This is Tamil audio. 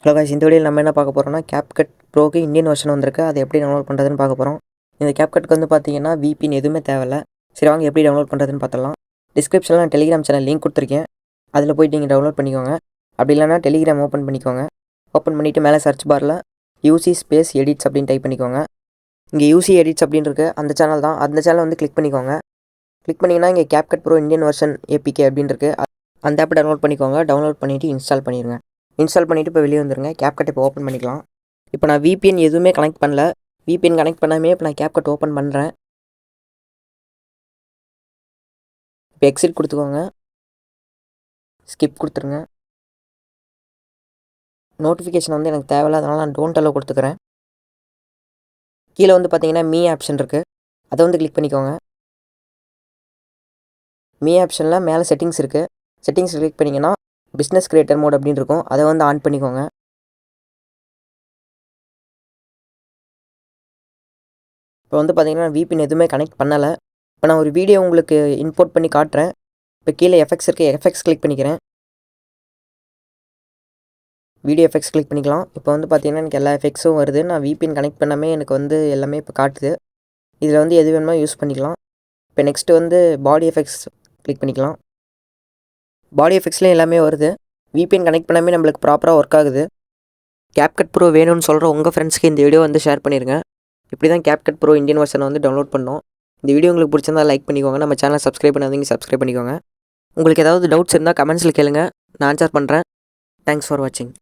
ஹலோ गाइस, இந்த வீடியோவில் நம்ம என்ன பார்க்க போகிறோம்னா CapCut ப்ரோக்கு இந்தியன் வெர்ஷன் வந்திருக்கு. அதை எப்படி டவுன்லோட் பண்ணுறதுன்னு பார்க்க போகிறோம். இந்த CapCutக்கு வந்து பார்த்தீங்கன்னா VPN எதுவுமே தேவையில்ல. சரி வாங்க எப்படி டவுன்லோட் பண்ணுறதுன்னு பார்த்தலாம். டிஸ்கிரிப்ஷனில் நான் டெலிகிராம் சேனல் லிங்க் கொடுத்துருக்கேன். அதில் போய்ட்டு நீங்கள் டவுன்லோட் பண்ணிக்கோங்க. அப்படி இல்லைனா டெலிகிராம் ஓப்பன் பண்ணிக்கோங்க. ஓப்பன் பண்ணிவிட்டு மேலே சர்ச் பாரில் யூசி ஸ்பேஸ் எடிட்ஸ் அப்படின்னு டைப் பண்ணிக்கோங்க. இங்கே யூசி எடிட்ஸ் அப்படின்னு இருக்குது, அந்த சேனல் தான். அந்த சேனல் வந்து கிளிக் பண்ணிக்கோங்க. கிளிக் பண்ணிங்கன்னா இங்கே CapCut bro Indian version APK அப்படின்னு இருக்குது. அந்த ஆப்பை டவுன்லோட் பண்ணிக்கோங்க. டவுன்லோட் பண்ணிவிட்டு இன்ஸ்டால் பண்ணிடுங்க. இன்ஸ்டால் பண்ணிவிட்டு இப்போ வெளியே வந்துருங்க. CapCut இப்போ ஓப்பன் பண்ணிக்கலாம். இப்போ நான் VPN எதுவுமே கனெக்ட் பண்ணல. VPN கனெக்ட் பண்ணாமே இப்போ நான் CapCut ஓப்பன் பண்ணுறேன். இப்போ எக்ஸிட் கொடுத்துக்கோங்க. ஸ்கிப் கொடுத்துருங்க. நோட்டிஃபிகேஷன் வந்து எனக்கு தேவையில்ல, அதனால் நான் டோன்ட் அலோவ் கொடுத்துக்கிறேன். கீழே வந்து பார்த்தீங்கன்னா மீ ஆப்ஷன் இருக்குது, அதை வந்து கிளிக் பண்ணிக்கோங்க. மீ ஆப்ஷனில் மேலே செட்டிங்ஸ் இருக்குது. செட்டிங்ஸ் கிளிக் பண்ணிங்கன்னா பிஸ்னஸ் கிரியேட்டர் மோட் அப்படின்னு இருக்கும், அதை வந்து ஆன் பண்ணிக்கோங்க. இப்போ வந்து பார்த்தீங்கன்னா VPN எதுவுமே கனெக்ட் பண்ணலை. இப்போ நான் ஒரு வீடியோ உங்களுக்கு இம்போர்ட் பண்ணி காட்டுறேன். இப்போ கீழே எஃபெக்ட்ஸ் இருக்குது, எஃபெக்ட்ஸ் கிளிக் பண்ணிக்கிறேன். வீடியோ எஃபெக்ட்ஸ் கிளிக் பண்ணிக்கலாம். இப்போ வந்து பார்த்தீங்கன்னா எனக்கு எல்லா எஃபெக்ட்ஸும் வருது. நான் VPN கனெக்ட் பண்ணாமே எனக்கு வந்து எல்லாமே இப்போ காட்டுது. இதில் வந்து எது வேணுமோ யூஸ் பண்ணிக்கலாம். இப்போ நெக்ஸ்ட்டு வந்து பாடி எஃபெக்ட்ஸ் கிளிக் பண்ணிக்கலாம். பாடி எஃபெக்ட்ஸ்லேயும் எல்லாமே வருது. VPN கனெக்ட் பண்ணாமே நம்மளுக்கு ப்ராப்பராக ஒர்க் ஆகுது. CapCut ப்ரோ வேணும்னு சொல்கிற உங்கள் ஃப்ரெண்ட்ஸ்க்கு இந்த வீடியோ வந்து ஷேர் பண்ணிடுங்க. இப்படி தான் CapCut ப்ரோ இந்தியன் வெர்ஷனை வந்து டவுன்லோட் பண்ணோம். இந்த வீடியோ உங்களுக்கு பிடிச்சிருந்தா லைக் பண்ணிக்கோங்க. நம்ம சேனலை சப்ஸ்கிரைப் பண்ணாதீங்க, சப்ஸ்கிரைப் பண்ணிக்கோங்க. உங்களுக்கு ஏதாவது டவுட்ஸ் இருந்தால் கமெண்ட்ஸில் கேளுங்க, நான் ஆன்சர் பண்ணுறேன். தேங்க்ஸ் ஃபார் வாட்சிங்.